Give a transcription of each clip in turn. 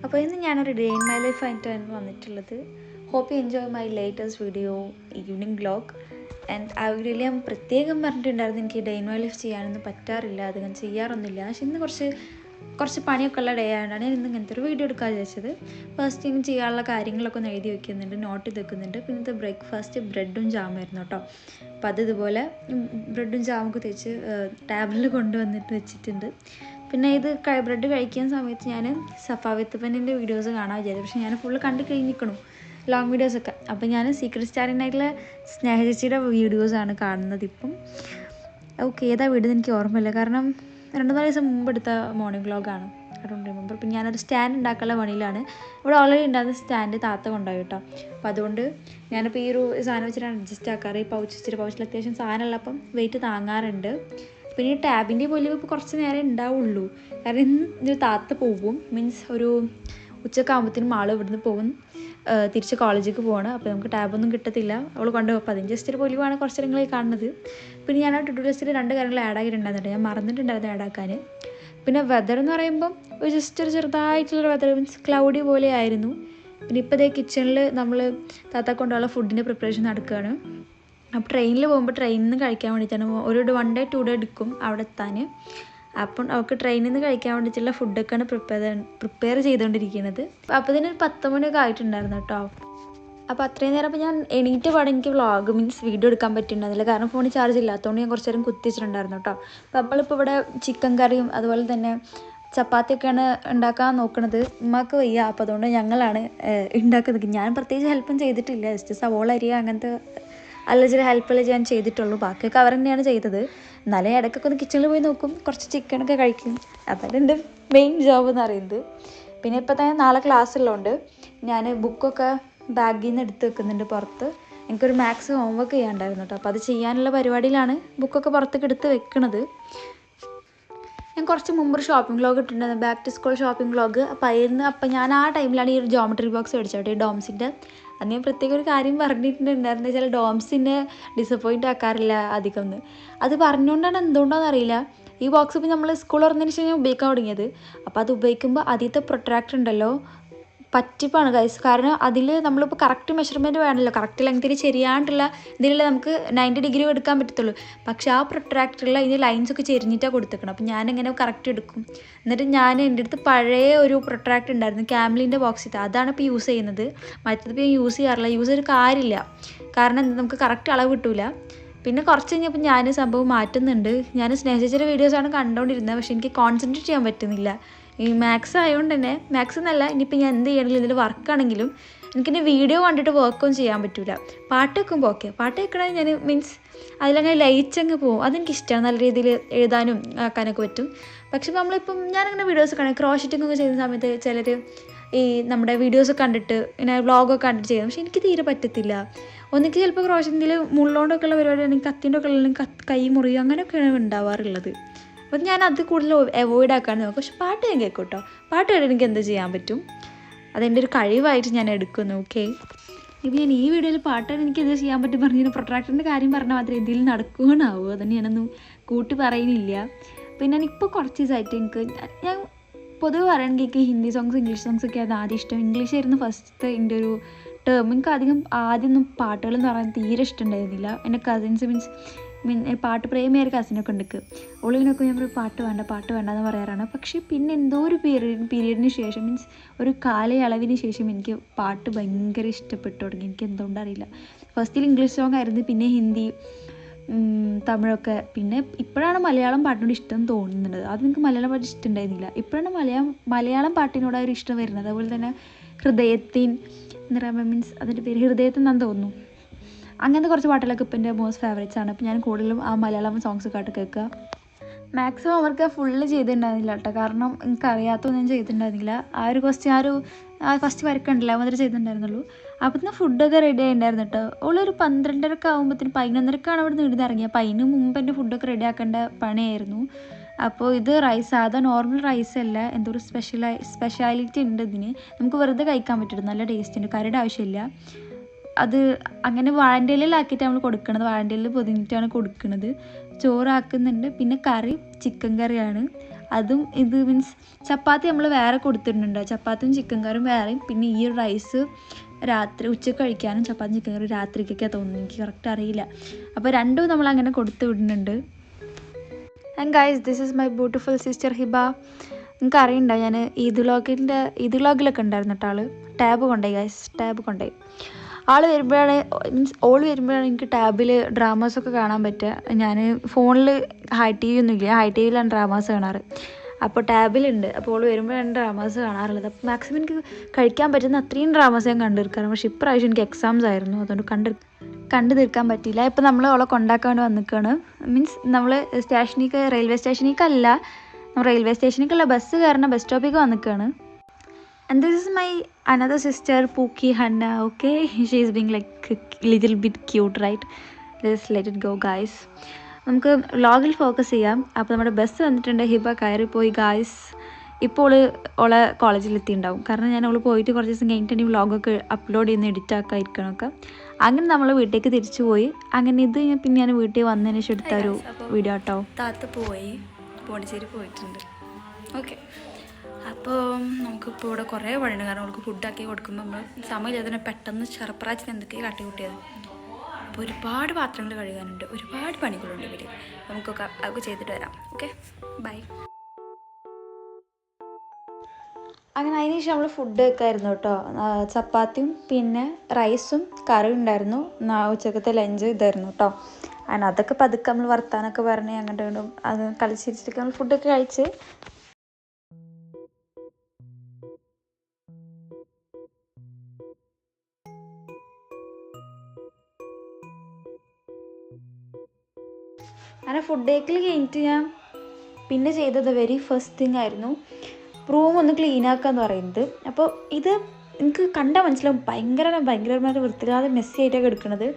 അപ്പോൾ ഇന്ന് ഞാനൊരു ഡേ ഇൻ മൈ ലൈഫ് ആയിട്ടാണ് വന്നിട്ടുള്ളത്. Hope you enjoy my latest video evening vlog. And ആ വീഡിയോയിൽ ഞാൻ പ്രത്യേകം പറഞ്ഞിട്ടുണ്ടായിരുന്നു എനിക്ക് ഡേ ഇൻ മൈ ലൈഫ് ചെയ്യാനൊന്നും പറ്റാറില്ല, അധികം ചെയ്യാറൊന്നുമില്ല. പക്ഷെ ഇന്ന് കുറച്ച് പണിയൊക്കെ ഉള്ള ഡേ ആയതുകൊണ്ടാണ് ഇന്ന് ഇങ്ങനത്തെ ഒരു വീഡിയോ എടുക്കാൻ വിചാരിച്ചത്. ഫസ്റ്റ് ഇനി ചെയ്യാനുള്ള കാര്യങ്ങളൊക്കെ ഒന്ന് എഴുതി വെക്കുന്നുണ്ട്, നോട്ട് ചെയ്ത് വെക്കുന്നുണ്ട്. പിന്നത്തെ ബ്രേക്ക്ഫാസ്റ്റ് ബ്രെഡും ജാമായിരുന്നു കേട്ടോ. അപ്പോൾ അത് ഇതുപോലെ ബ്രെഡും ജാമൊക്കെ തേച്ച് ടാബിളിൽ കൊണ്ടുവന്നിട്ട് വെച്ചിട്ടുണ്ട്. പിന്നെ ഇത് ബ്രെഡ് കഴിക്കുന്ന സമയത്ത് ഞാൻ സഫ വിത്ത് പെന്നിൻ്റെ വീഡിയോസ് കാണാൻ വിചാരിച്ചു. പക്ഷേ ഞാൻ ഫുള്ള് കണ്ട് കഴിഞ്ഞിരിക്കണു ലോങ് വീഡിയോസൊക്കെ. അപ്പോൾ ഞാൻ സീക്രട്ട് സ്റ്റാറിനായിട്ടുള്ള സ്നേഹ ചേച്ചിയുടെ വീഡിയോസാണ് കാണുന്നത് ഇപ്പം. ഓക്കെ, ഏതാ വീഡിയോ എനിക്ക് ഓർമ്മയില്ല, കാരണം 2-4 ദിവസം മുമ്പ് എടുത്ത മോർണിംഗ് വ്ലോഗാണ്. I don't remember. പിന്നെ ഞാനൊരു സ്റ്റാൻഡ് ഉണ്ടാക്കാനുള്ള പണിയിലാണ്. ഇവിടെ ഓൾറെഡി ഉണ്ടായിരുന്ന സ്റ്റാൻഡ് താത്ത കൊണ്ടുപോയി കേട്ടോ. അപ്പോൾ അതുകൊണ്ട് ഞാനിപ്പോൾ ഈ ഒരു സാധനം വെച്ചിട്ടാണ് അഡ്ജസ്റ്റ് ആക്കാറ്. ഈ പൗച്ചിൽ അത്യാവശ്യം സാധനമുള്ളപ്പം വെയിറ്റ് താങ്ങാറുണ്ട്. പിന്നെ ഈ ടാബിൻ്റെ പോലും ഇപ്പോൾ കുറച്ച് നേരം ഉണ്ടാവുള്ളൂ, കാരണം ഇന്ന് താത്ത പോകും. മീൻസ് ഒരു ഉച്ചക്കാകുമ്പോഴത്തേനും ആൾ ഇവിടുന്ന് പോകും, തിരിച്ച് കോളേജിലേക്ക് പോവാണ്. അപ്പോൾ നമുക്ക് ടാബൊന്നും കിട്ടത്തില്ല, അവൾ കൊണ്ടുപോകും. അപ്പോൾ അതിന് ജസ്റ്റ് ഒരു പൊലിവാണ് കുറച്ച് നേരങ്ങളിൽ കാണുന്നത്. പിന്നെ ഞാൻ ആ ടു ഡു ലിസ്റ്റിൽ 2 കാര്യങ്ങൾ ആഡ് ആക്കിയിട്ടുണ്ടായിരുന്നു, ഞാൻ മറന്നിട്ടുണ്ടായിരുന്നു ആഡ് ആക്കാൻ. പിന്നെ വെതർ എന്ന് പറയുമ്പം ജസ്റ്റ് ഒരു ചെറുതായിട്ടുള്ളൊരു വെതർ, മീൻസ് ക്ലൗഡി പോലെ ആയിരുന്നു. പിന്നെ ഇപ്പോൾ ഇതേ കിച്ചണിൽ നമ്മൾ താത്ത കൊണ്ടുള്ള ഫുഡിൻ്റെ പ്രിപ്പറേഷൻ നടക്കുകയാണ്. അപ്പോൾ ട്രെയിനിൽ പോകുമ്പോൾ ട്രെയിനിൽ നിന്ന് കഴിക്കാൻ വേണ്ടിയിട്ടാണ് ഒരു 1 day 2 day എടുക്കും അവിടെ എത്താൻ. അപ്പം അവൾക്ക് ട്രെയിനിൽ നിന്ന് കഴിക്കാൻ വേണ്ടിയിട്ടുള്ള ഫുഡൊക്കെയാണ് പ്രിപ്പയർ ചെയ്തുകൊണ്ടിരിക്കുന്നത്. അപ്പോൾ ഇതിനൊരു 10 മണിയൊക്കെ ആയിട്ടുണ്ടായിരുന്നു കേട്ടോ. അപ്പോൾ അത്രയും നേരം അപ്പോൾ ഞാൻ എണീറ്റ് പാടെ എനിക്ക് വ്ളോഗ് മീൻസ് വീഡിയോ എടുക്കാൻ പറ്റിയിട്ടുണ്ടായിരുന്നില്ല, കാരണം ഫോണിൽ ചാർജ് ഇല്ലാത്തതുകൊണ്ട് ഞാൻ കുറച്ച് നേരം കുത്തി വെച്ചിട്ടുണ്ടായിരുന്നു കേട്ടോ. അപ്പോൾ നമ്മളിപ്പോൾ ഇവിടെ ചിക്കൻ കറിയും അതുപോലെ തന്നെ ചപ്പാത്തിയൊക്കെയാണ് ഉണ്ടാക്കാൻ നോക്കുന്നത്. ഉമ്മാക്ക് വയ്യ, അപ്പോൾ അതുകൊണ്ട് ഞങ്ങളാണ് ഉണ്ടാക്കുന്നത്. ഞാൻ പ്രത്യേകിച്ച് ഹെൽപ്പും ചെയ്തിട്ടില്ല, ജസ്റ്റ് സവോള അരിയ അങ്ങനത്തെ ചില ഹെൽപ്പുകൾ ഞാൻ ചെയ്തിട്ടുള്ളൂ, ബാക്കിയൊക്കെ അവർ തന്നെയാണ് ചെയ്തത്. എന്നാലും ഇടയ്ക്കൊക്കെ ഒന്ന് കിച്ചണിൽ പോയി നോക്കും, കുറച്ച് ചിക്കനൊക്കെ കഴിക്കും. അതാണ് എൻ്റെ മെയിൻ ജോബ് എന്ന് പറയുന്നത്. പിന്നെ ഇപ്പോൾ തന്നെ നാളെ ക്ലാസ് ഉള്ളതുകൊണ്ട് ഞാൻ ബുക്കൊക്കെ ബാഗിൽ നിന്ന് എടുത്ത് വെക്കുന്നുണ്ട് പുറത്ത്. എനിക്കൊരു മാത്സ് ഹോംവർക്ക് ചെയ്യാനുണ്ടായിരുന്നു കേട്ടോ, അപ്പോൾ അത് ചെയ്യാനുള്ള പരിപാടിയിലാണ് ബുക്കൊക്കെ പുറത്തേക്ക് എടുത്ത് വെക്കണത്. ഞാൻ കുറച്ച് മുമ്പ് ഒരു ഷോപ്പിംഗ് വ്ലോഗ് ഇട്ടിട്ടുണ്ടായിരുന്നു, back to school shopping vlog. അപ്പോൾ ഞാൻ ആ ടൈമിലാണ് ഈ ഒരു ജോമെട്രി ബോക്സ് മേടിച്ചോട്ടെ, ഈ ഡോംസിൻ്റെ. അത് ഞാൻ പ്രത്യേക ഒരു കാര്യം പറഞ്ഞിട്ടുണ്ടായിരുന്നു, ചില ഡോംസിനെ ഡിസപ്പോയിൻ്റ് ആക്കാറില്ല അധികം എന്ന്. അത് പറഞ്ഞുകൊണ്ടാണ് എന്തുകൊണ്ടാണെന്ന് അറിയില്ല, ഈ ബോക്സ് ഇപ്പോൾ നമ്മൾ സ്കൂൾ തുറന്നതിന് ശേഷം ഞാൻ ഉപയോഗിക്കാൻ തുടങ്ങിയത്. അപ്പോൾ അത് ഉപയോഗിക്കുമ്പോൾ ആദ്യത്തെ പ്രൊട്രാക്ടർ ഉണ്ടല്ലോ, പറ്റിപ്പാണ് ഗൈസ്. കാരണം അതിൽ നമ്മളിപ്പോൾ കറക്റ്റ് മെഷർമെൻറ്റ് വേണമല്ലോ, കറക്റ്റ് ലെങ്ത്തിൽ ശരിയാണ്ടുള്ള ഇതിലല്ലേ നമുക്ക് 90 degree എടുക്കാൻ പറ്റത്തുള്ളൂ. പക്ഷേ ആ പ്രൊട്രാക്ടറിൽ ഇതിന് ലൈൻസൊക്കെ ചെരിഞ്ഞിട്ടാണ് കൊടുത്തേക്കണം. അപ്പോൾ ഞാനെങ്ങനെ കറക്റ്റ് എടുക്കും? എന്നിട്ട് എൻ്റെ അടുത്ത് പഴയ ഒരു പ്രൊട്രാക്ടർ ഉണ്ടായിരുന്നു, ക്യാംലിൻ്റെ ബോക്സിൽ, അതാണ് ഇപ്പോൾ യൂസ് ചെയ്യുന്നത്. മറ്റേതിപ്പോൾ ഞാൻ യൂസ് ചെയ്യാറില്ല, യൂസ് ചെയ്തൊരു കാര്യമില്ല, കാരണം നമുക്ക് കറക്റ്റ് അളവ് കിട്ടില്ല. പിന്നെ കുറച്ച് കഴിഞ്ഞപ്പോൾ ഞാൻ സംഭവം മാറ്റുന്നുണ്ട്. ഞാൻ സ്നേഹിച്ചൊരു വീഡിയോസാണ് കണ്ടുകൊണ്ടിരുന്നത്, പക്ഷേ എനിക്ക് കോൺസെൻട്രേറ്റ് ചെയ്യാൻ പറ്റുന്നില്ല. ഈ മാത്സ് ആയതുകൊണ്ട് തന്നെ, മാത്സ് എന്നല്ല, ഇനിയിപ്പോൾ ഞാൻ എന്ത് ചെയ്യണമെങ്കിലും ഇതിൽ വർക്കാണെങ്കിലും എനിക്കിൻ്റെ വീഡിയോ കണ്ടിട്ട് വർക്കൊന്നും ചെയ്യാൻ പറ്റില്ല. പാട്ട് വെക്കുമ്പോൾ ഓക്കെ, പാട്ട് വെക്കണമെങ്കിൽ ഞാൻ മീൻസ് അതിലങ്ങനെ ലയിച്ചങ്ങ് പോകും, അതെനിക്കിഷ്ടമാണ്. നല്ല രീതിയിൽ എഴുതാനും ആക്കാനൊക്കെ പറ്റും. പക്ഷെ നമ്മളിപ്പം ഞാനങ്ങനെ വീഡിയോസ് കാണാം, ക്രോഷറ്റിംഗ് ഒക്കെ ചെയ്യുന്ന സമയത്ത് ചിലർ ഈ നമ്മുടെ വീഡിയോസ് കണ്ടിട്ട് ഇങ്ങനെ വ്ളോഗൊക്കെ കണ്ടിട്ട് ചെയ്യും, പക്ഷെ എനിക്ക് തീരെ പറ്റത്തില്ല. ഒന്നിക്ക് ചിലപ്പോൾ ക്രോഷറ്റിൽ മുള്ളോണ്ടൊക്കെ ഉള്ള പരിപാടിയാണെങ്കിൽ കത്തിൻ്റെ ഒക്കെ ഉള്ള കൈ മുറിയും അങ്ങനെയൊക്കെയാണ് ഉണ്ടാവാറുള്ളത്. അപ്പം ഞാൻ അത് കൂടുതൽ അവോയ്ഡ് ആക്കാൻ നോക്കും. പക്ഷെ പാട്ട് ഞാൻ കേൾക്കും കേട്ടോ, പാട്ട് കേട്ട് എനിക്ക് എന്ത് ചെയ്യാൻ പറ്റും, അതെൻ്റെ ഒരു കഴിവായിട്ട് ഞാൻ എടുക്കുന്നു. ഓക്കെ, ഇപ്പം ഞാൻ ഈ വീഡിയോയിൽ പാട്ടായിട്ട് എനിക്ക് എന്ത് ചെയ്യാൻ പറ്റും പറഞ്ഞു, പ്രൊട്രാക്ടറിൻ്റെ കാര്യം പറഞ്ഞാൽ മാത്രമേ എന്തെങ്കിലും നടക്കുകയാണാവൂ, അതന്നെ ഞാനൊന്നും കൂട്ടി പറയുന്നില്ല. പിന്നെ എനിക്കിപ്പോൾ കുറച്ച് ദിവസമായിട്ട് ഞാൻ പൊതുവെ പറയുകയാണെങ്കിൽ എനിക്ക് ഹിന്ദി സോങ്സ് ഇംഗ്ലീഷ് സോങ്സ് ഒക്കെ അത് ആദ്യം ഇഷ്ടം. ഇംഗ്ലീഷ് ആയിരുന്നു ഫസ്റ്റ് എൻ്റെ ഒരു ടേം. എനിക്ക് ആദ്യമൊന്നും പാട്ടുകളെന്ന് പറയാൻ തീരെ ഇഷ്ടമുണ്ടായിരുന്നില്ല. എൻ്റെ കസിൻസ് പാട്ട് പ്രേമിയായ കസിനൊക്കെ ഉണ്ട്, ഒളിവിനൊക്കെ ഞാൻ പാട്ട് വേണ്ട എന്ന് പറയാറാണ്. പക്ഷേ പിന്നെ എന്തോ ഒരു പീരീഡിന് ശേഷം മീൻസ് ഒരു കാലയളവിന് ശേഷം എനിക്ക് പാട്ട് ഭയങ്കര ഇഷ്ടപ്പെട്ടു തുടങ്ങി. എനിക്ക് എന്തുകൊണ്ടറിയില്ല, ഫസ്റ്റിൽ ഇംഗ്ലീഷ് സോങ് ആയിരുന്നു, പിന്നെ ഹിന്ദി തമിഴൊക്കെ, പിന്നെ ഇപ്പോഴാണ് മലയാളം പാട്ടിനോട് ഇഷ്ടം തോന്നുന്നത്. അത് എനിക്ക് മലയാളം പാട്ട് ഇഷ്ടമുണ്ടായിരുന്നില്ല, ഇപ്പോഴാണ് മലയാളം പാട്ടിനോട് ഒരു ഇഷ്ടം വരുന്നത്. അതുപോലെ തന്നെ ഹൃദയത്തിൻ എന്ന് പറയുമ്പോൾ മീൻസ് അതിൻ്റെ പേര് ഹൃദയത്തിൽ നിന്നാന്ന് തോന്നുന്നു. അങ്ങനത്തെ കുറച്ച് പാട്ടുകളൊക്കെ ഇപ്പോൾ എൻ്റെ മോസ്റ്റ് ഫേവറേറ്റ്സ് ആണ്. അപ്പോൾ ഞാൻ കൂടുതലും ആ മലയാളം സോങ്സ് കേട്ട് കേൾക്കുക. മാക്സിമം അവർക്ക് ഫുള്ള് ചെയ്തിട്ടുണ്ടായിരുന്നില്ല കേട്ടോ, കാരണം എനിക്കറിയാത്തൊന്നും ഞാൻ ചെയ്തിട്ടുണ്ടായിരുന്നില്ല. ആ ഒരു ഫസ്റ്റ് വരക്കുണ്ടല്ലോ മാത്രമേ ചെയ്തിട്ടുണ്ടായിരുന്നുള്ളൂ. അപ്പോൾ തന്നെ ഫുഡൊക്കെ റെഡി ആയിട്ടുണ്ടായിരുന്നു കേട്ടോ. ഒരു 12:30 ആകുമ്പോഴത്തേനും 11:30 അവിടെ നിന്ന് ഇറങ്ങിയത്. അപ്പോൾ അതിന് മുമ്പ് എൻ്റെ ഫുഡൊക്കെ റെഡി ആക്കേണ്ട പണിയായിരുന്നു. അപ്പോൾ ഇത് സാധാ നോർമൽ റൈസ് അല്ല, എന്തോ ഒരു സ്പെഷ്യാലിറ്റി ഉണ്ട് ഇതിന്. നമുക്ക് വെറുതെ കഴിക്കാൻ പറ്റും, നല്ല ടേസ്റ്റ് ഉണ്ട്, കറിയുടെ ആവശ്യമില്ല. അത് അങ്ങനെ വാഴൻ്റെലിലാക്കിയിട്ട് നമ്മൾ കൊടുക്കണത്, വാഴൻ്റെലിൽ പൊതിഞ്ഞിട്ടാണ് കൊടുക്കുന്നത്. ചോറാക്കുന്നുണ്ട്. പിന്നെ കറി ചിക്കൻ കറിയാണ്, അതും ഇത് മീൻസ് ചപ്പാത്തി നമ്മൾ വേറെ കൊടുത്തിട്ടുണ്ട്, ചപ്പാത്തിയും ചിക്കൻ കറിയും വേറെയും, പിന്നെ ഈ ഒരു റൈസ് രാത്രി ഉച്ചയ്ക്ക് കഴിക്കാനും ചപ്പാത്തി ചിക്കൻ കറി രാത്രിക്കൊക്കെ തോന്നുന്നു, എനിക്ക് കറക്റ്റ് അറിയില്ല. അപ്പോൾ രണ്ടും നമ്മളങ്ങനെ കൊടുത്തു വിടുന്നുണ്ട്. And guys, this is my beautiful sister Hiba. നിങ്ങൾക്ക് അറിയണ്ട, ഞാൻ ഈദ് വ്ളോഗിലൊക്കെ ഉണ്ടായിരുന്നു കേട്ടോ. ആൾ ടാബ് കൊണ്ടുപോയി ഗൈസ്, ടാബ് കൊണ്ടുപോയി. ആൾ വരുമ്പോഴാണ് മീൻസ് ഓൾ വരുമ്പോഴാണ് എനിക്ക് ടാബിൽ ഡ്രാമാസൊക്കെ കാണാൻ പറ്റുക. ഞാൻ ഫോണിൽ ഹൈ ടി വി ഒന്നും ഇല്ല, ഹൈ ടി വിയിലാണ് ഡ്രാമാസ് കാണാറ്. അപ്പോൾ ടാബിലുണ്ട്, അപ്പോൾ ഓൾ വരുമ്പോഴാണ് ഡ്രാമാസ് കാണാറുള്ളത്. അപ്പോൾ മാക്സിമം എനിക്ക് കഴിക്കാൻ പറ്റുന്ന അത്രയും ഡ്രാമാസ് ഞാൻ കണ്ടു തീർക്കാറ്. പക്ഷേ ഇപ്രാവശ്യം എനിക്ക് എക്സാംസ് ആയിരുന്നു, അതുകൊണ്ട് കണ്ടു തീർക്കാൻ പറ്റിയില്ല. ഇപ്പോൾ നമ്മൾ അവളെ കൊണ്ടാക്കാൻ വേണ്ടി വന്നിക്കാണ്. മീൻസ് നമ്മൾ റെയിൽവേ സ്റ്റേഷനിലേക്കല്ല, റെയിൽവേ സ്റ്റേഷനിലേക്കുള്ള ബസ് കയറണം, bus സ്റ്റോപ്പിലേക്ക് വന്നിക്കാണ്. And this is my another sister, Pookie Hanna, okay? She is being like little bit cute, right? Let's let it go, guys. നമുക്ക് വ്ളോഗിൽ ഫോക്കസ് ചെയ്യാം. അപ്പോൾ നമ്മുടെ ബസ് വന്നിട്ടുണ്ട്, ഹിബ കയറിപ്പോയി ഗായ്സ്. ഇപ്പോൾ ഓളെ കോളേജിലെത്തിയിട്ടുണ്ടാവും, കാരണം ഞാൻ അവൾ പോയിട്ട് കുറച്ച് ദിവസം കഴിഞ്ഞിട്ട് വ്ളോഗൊക്കെ അപ്ലോഡ് ചെയ്യുന്ന എഡിറ്റ് ആക്കാതിരിക്കണമൊക്കെ. അങ്ങനെ നമ്മൾ വീട്ടിലേക്ക് തിരിച്ചു പോയി. അങ്ങനെ ഇത് പിന്നെ ഞാൻ വീട്ടിൽ വന്നതിന് ശേഷം എടുത്ത ഒരു വീഡിയോ കേട്ടോ. താത്ത പോയി പോണ്ടിച്ചേരി പോയിട്ടുണ്ട്, ഓക്കെ. അപ്പോൾ നമുക്കിപ്പോൾ ഇവിടെ കുറേ പണിയുണ്ട്, കാരണം അവൾക്ക് ഫുഡാക്കി കൊടുക്കുമ്പോൾ നമ്മൾ സമയമില്ലാതെ പെട്ടെന്ന് ചെറുപ്രായത്തിന് എന്തൊക്കെയാണ് കാട്ടിക്കൂട്ടിയത്. അപ്പോൾ ഒരുപാട് പാത്രങ്ങൾ കഴുകാനുണ്ട്, ഒരുപാട് പണികളുണ്ട് ഇവർ. നമുക്കൊക്കെ അതൊക്കെ ചെയ്തിട്ട് വരാം, ഓക്കെ, ബൈ. അങ്ങനെ അതിന് ശേഷം നമ്മൾ ഫുഡ് വെക്കായിരുന്നു കേട്ടോ. ചപ്പാത്തിയും പിന്നെ റൈസും കറിയും ഉണ്ടായിരുന്നു. ഉച്ചക്കത്തെ ലഞ്ച് ഇതായിരുന്നു കേട്ടോ. അങ്ങനെ അതൊക്കെ പതുക്കെ നമ്മൾ വർത്താനൊക്കെ പറഞ്ഞ് അങ്ങോട്ടും ഇങ്ങോട്ടും അത് കളിച്ചിരിച്ചിട്ട് നമ്മൾ ഫുഡൊക്കെ കഴിച്ച് അങ്ങനെ ഫുഡ് കഴിക്കൽ കഴിഞ്ഞിട്ട് ഞാൻ പിന്നെ ചെയ്തത് വെരി ഫസ്റ്റ് തിങ് ആയിരുന്നു റൂം ഒന്ന് ക്ലീൻ ആക്കുക എന്ന് പറയുന്നത്. അപ്പോൾ ഇത് എനിക്ക് കണ്ടാൽ മനസ്സിലാവും ഭയങ്കരമായിട്ട് വൃത്തിയില്ലാതെ മെസ്സി ആയിട്ടൊക്കെ എടുക്കുന്നത്.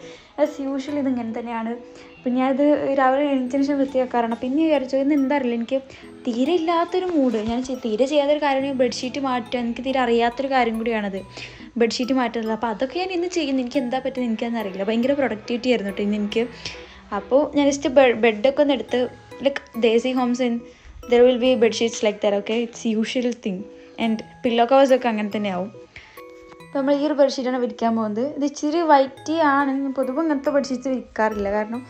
ആസ് യൂഷ്വൽ ഇത് ഇങ്ങനെ തന്നെയാണ്. പിന്നെ ഞാനിത് രാവിലെ എണീച്ചതിന് ശേഷം വൃത്തിയാക്കാറാണ്. പിന്നെ വിചാരിച്ചു ഇന്ന് എന്താ അറിയില്ല, എനിക്ക് തീരെ ഇല്ലാത്തൊരു മൂഡ്. ഞാൻ തീരെ ചെയ്യാത്തൊരു കാര്യമാണ് ബെഡ്ഷീറ്റ് മാറ്റുക. എനിക്ക് തീരെ അറിയാത്തൊരു കാര്യം കൂടിയാണത് ബെഡ്ഷീറ്റ് മാറ്റുന്നത്. അപ്പോൾ അതൊക്കെ ഞാൻ ഇന്ന് ചെയ്യുന്നു. എനിക്ക് എന്താ പറ്റുന്നത് എനിക്കതെന്ന് അറിയില്ല. ഭയങ്കര പ്രൊഡക്ടിവിറ്റി ആയിരുന്നു കേട്ടോ ഇന്ന് എനിക്ക്. അപ്പോൾ ഞാൻ ജസ്റ്റ് ബെഡൊക്കെ ഒന്ന് എടുത്ത് like Desi homes in there will be bedsheets like that, okay. It's usual thing. And pillow കവേഴ്സൊക്കെ അങ്ങനെ തന്നെ ആവും. അപ്പോൾ നമ്മൾ ഈ ഒരു ബെഡ്ഷീറ്റാണ് വിരിക്കാൻ പോകുന്നത്. ഇത് ഇച്ചിരി വൈറ്റി ആണ്. പൊതുവെ ഇങ്ങനത്തെ ബെഡ്ഷീറ്റ്സ് വിരിക്കാറില്ല, കാരണം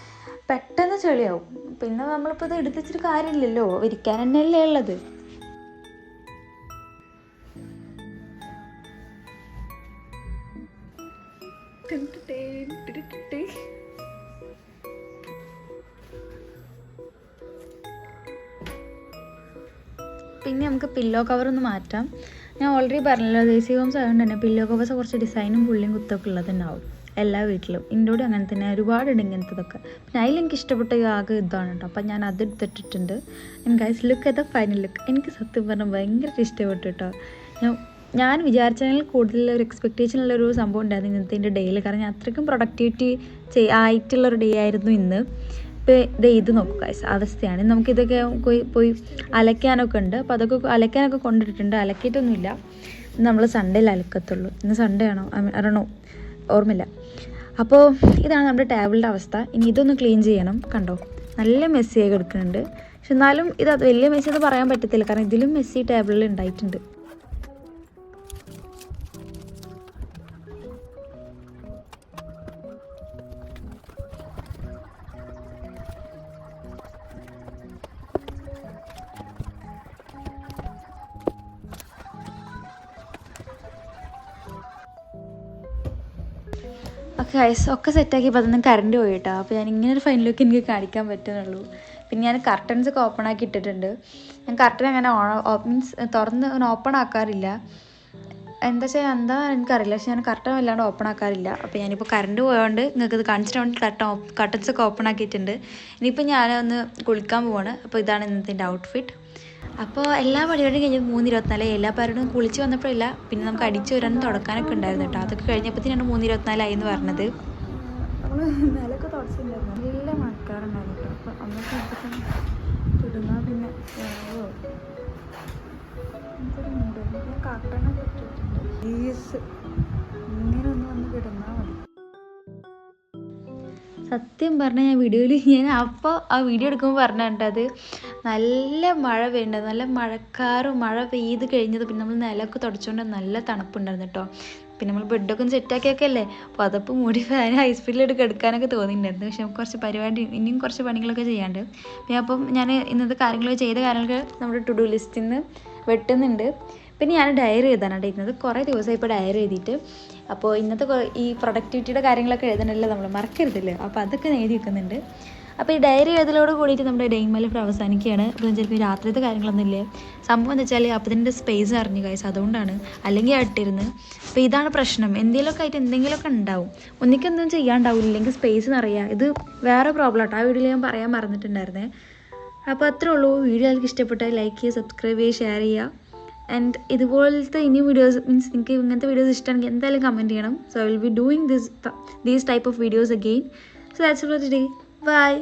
പെട്ടെന്ന് ചെളിയാവും. പിന്നെ നമ്മളിപ്പോൾ ഇത് എടുത്തിച്ചിട്ട് കാര്യമില്ലല്ലോ, വിരിക്കാൻ തന്നെയല്ലേ ഉള്ളത്. പിന്നെ നമുക്ക് പില്ലോ കവറൊന്ന് മാറ്റാം. ഞാൻ ഓൾറെഡി പറഞ്ഞല്ലോ, ദേസി ഹോംസ് ആയതുകൊണ്ട് തന്നെ പില്ലോ കവേഴ്സ് കുറച്ച് ഡിസൈനും പുള്ളിയും കുത്തൊക്കെ ഉള്ളത് തന്നെ ആവും എല്ലാ വീട്ടിലും. ഇന്നോടും അങ്ങനെ തന്നെ ഒരുപാടുണ്ട് ഇങ്ങനത്തതൊക്കെ. പിന്നെ അതിൽ എനിക്ക് ഇഷ്ടപ്പെട്ട ആകെ ഇതാണ് കേട്ടോ. അപ്പം ഞാൻ അത് എടുത്തിട്ടിട്ടുണ്ട്. And guys look at the final look. എനിക്ക് സത്യം പറഞ്ഞാൽ ഭയങ്കര ഇഷ്ടപ്പെട്ടു കേട്ടോ. ഞാൻ വിചാരിച്ചതിൽ കൂടുതൽ ഒരു എക്സ്പെക്റ്റേഷൻ ഉള്ളൊരു സംഭവം ഉണ്ടായിരുന്നു ഇന്നത്തെ ഡേയിൽ. കാരണം ഞാൻ അത്രയ്ക്കും പ്രൊഡക്ടിവിറ്റി ആയിട്ടുള്ളൊരു ഡേ ആയിരുന്നു ഇന്ന്. ഇപ്പോൾ ഇത് നോക്കുക ഗൈസ്, അവസ്ഥയാണ്. നമുക്കിതൊക്കെ പോയി അലക്കാനൊക്കെ ഉണ്ട്. അപ്പോൾ അതൊക്കെ അലക്കാനൊക്കെ കൊണ്ടിട്ടിട്ടുണ്ട്. അലക്കിയിട്ടൊന്നുമില്ല. നമ്മൾ സൺഡേയിൽ അലക്കത്തുള്ളൂ. ഇന്ന് സൺഡേ ആണോ അറിയണോ ഓർമ്മയില്ല. അപ്പോൾ ഇതാണ് നമ്മുടെ ടേബിളിൻ്റെ അവസ്ഥ. ഇനി ഇതൊന്ന് ക്ലീൻ ചെയ്യണം. കണ്ടോ, നല്ല മെസ്സിയായി കിടക്കുന്നുണ്ട്. പക്ഷെ എന്നാലും ഇത് വലിയ മെസ്സി എന്ന് പറയാൻ പറ്റത്തില്ല, കാരണം ഇതിലും മെസ്സി ടേബിളിൽ ഉണ്ടായിട്ടുണ്ട്. ഓക്കെ ഗൈസ്, ഒക്കെ സെറ്റാക്കിയപ്പോൾ അതൊന്നും കറണ്ട് പോയി കേട്ടോ. അപ്പോൾ ഞാൻ ഇങ്ങനെ ഒരു ഫൈനലൊക്കെ എനിക്ക് കാണിക്കാൻ പറ്റുന്നുള്ളൂ. പിന്നെ ഞാൻ കർട്ടൻസ് ഒക്കെ ഓപ്പൺ ആക്കി ഇട്ടിട്ടുണ്ട്. ഞാൻ കർട്ടൻ അങ്ങനെ മീൻസ് തുറന്ന് ഓപ്പൺ ആക്കാറില്ല. എന്താ എനിക്കറിയില്ല, പക്ഷെ ഞാൻ കർട്ടൻ വല്ലാണ്ട് ഓപ്പൺ ആക്കാറില്ല. അപ്പോൾ ഞാനിപ്പോൾ കറണ്ട് പോയതുകൊണ്ട് നിങ്ങൾക്ക് ഇത് കാണിച്ചിട്ട് വേണ്ടി കർട്ടൻസ് ഒക്കെ ഓപ്പൺ ആക്കിയിട്ടുണ്ട്. ഇനിയിപ്പോൾ ഞാനൊന്ന് കുളിക്കാൻ പോവാണ്. അപ്പോൾ ഇതാണ് ഇന്നത്തെ ഔട്ട്ഫിറ്റ്. അപ്പോൾ എല്ലാ പരിപാടിയും കഴിഞ്ഞ് 3:24. എല്ലാ പരിപാടിയും കുളിച്ച് വന്നപ്പോഴില്ല. പിന്നെ നമുക്ക് അടിച്ചു വരാനും തുടക്കാനൊക്കെ ഉണ്ടായിരുന്നു കേട്ടോ. അതൊക്കെ കഴിഞ്ഞപ്പോഴത്തേനാണ് 3:24 എന്ന് പറഞ്ഞത്. നമ്മൾ നിലയൊക്കെ തുടച്ചിട്ടുണ്ടായിരുന്നു, നല്ല മഴക്കാറുണ്ടായിരുന്നു കേട്ടോ. അപ്പോൾ അന്നൊക്കെ ഇടുന്നാൽ പിന്നെ ഞാൻ കർട്ടനൊക്കെ ഇട്ടിട്ടുണ്ട്. പ്ലീസ് ഇങ്ങനെ ഒന്ന് വന്ന് കിടന്നാൽ മതി. സത്യം പറഞ്ഞാൽ ഞാൻ വീഡിയോയിൽ ഞാൻ അപ്പോൾ ആ വീഡിയോ എടുക്കുമ്പോൾ പറഞ്ഞത് നല്ല മഴ പെയ്യുന്നുണ്ട്, നല്ല മഴ പെയ്ത് കഴിഞ്ഞത് പിന്നെ നമ്മൾ നിലമൊക്കെ തുടച്ചുകൊണ്ട് നല്ല തണുപ്പുണ്ടായിരുന്നു കേട്ടോ. പിന്നെ നമ്മൾ ബെഡൊക്കെ സെറ്റാക്കിയൊക്കെ അല്ലേ, അപ്പോൾ അതപ്പോൾ മൂടി ഫാൻ ഹൈ സ്പീഡിലെടുത്ത് എടുക്കാനൊക്കെ തോന്നിയിട്ടുണ്ടായിരുന്നു. പക്ഷെ നമുക്ക് കുറച്ച് പരിപാടി ഇനിയും കുറച്ച് പണികളൊക്കെ ചെയ്യാണ്ട്. പിന്നെ അപ്പം ഞാൻ ഇന്നത്തെ കാര്യങ്ങളൊക്കെ ചെയ്ത കാര്യങ്ങൾ നമ്മുടെ ടു ഡു ലിസ്റ്റിൽ നിന്ന് വെട്ടുന്നുണ്ട്. പിന്നെ ഞാൻ ഡയറി എഴുതാനാണ് ഇരുന്നത്, കുറേ ദിവസമായി ഇപ്പോൾ ഡയറി എഴുതിയിട്ട്. അപ്പോൾ ഇന്നത്തെ ഈ പ്രൊഡക്ടിവിറ്റിയുടെ കാര്യങ്ങളൊക്കെ എഴുതണമല്ലോ നമ്മൾ, മറക്കരുതല്ലോ. അപ്പോൾ അതൊക്കെ എഴുതി വെക്കുന്നുണ്ട്. അപ്പോൾ ഈ ഡയറി എഴുതലോട് കൂടിയിട്ട് നമ്മുടെ ഡേ ഇൻ മൈ ലൈഫ് അവസാനിക്കുകയാണ്. അപ്പോൾ ചിലപ്പോൾ രാത്രിത്തെ കാര്യങ്ങളൊന്നും ഇല്ലേ, സംഭവം എന്ന് വെച്ചാൽ അപ്പോൾ ഇതിൻ്റെ സ്പേസ് അറിഞ്ഞു ഗൈസ്, അതുകൊണ്ടാണ്. അല്ലെങ്കിൽ ഇട്ടിരുന്ന്. അപ്പോൾ ഇതാണ് പ്രശ്നം, എന്തെങ്കിലുമൊക്കെ ആയിട്ട് എന്തെങ്കിലുമൊക്കെ ഉണ്ടാവും, ഒന്നിക്കൊന്നും ചെയ്യാണ്ടാവില്ല, ഇല്ലെങ്കിൽ സ്പേസ് നിറയുക. ഇത് വേറെ പ്രോബ്ലം ആട്ടോ, ആ വീഡിയോയിൽ ഞാൻ പറയാൻ മറന്നിട്ടുണ്ടായിരുന്നേ. അപ്പോൾ അത്രേ ഉള്ളൂ. വീഡിയോ നിങ്ങൾക്ക് ഇഷ്ടപ്പെട്ടാൽ ലൈക്ക് ചെയ്യുക, സബ്സ്ക്രൈബ് ചെയ്യുക, ഷെയർ ചെയ്യുക. ആൻഡ് ഇതുപോലത്തെ ഇനിയും വീഡിയോസ് മീൻസ് നിങ്ങൾക്ക് ഇങ്ങനത്തെ വീഡിയോസ് ഇഷ്ടമാണെങ്കിൽ എന്തായാലും കമൻറ്റ് ചെയ്യണം. So I will be doing these type of videos again. So that's for today. By.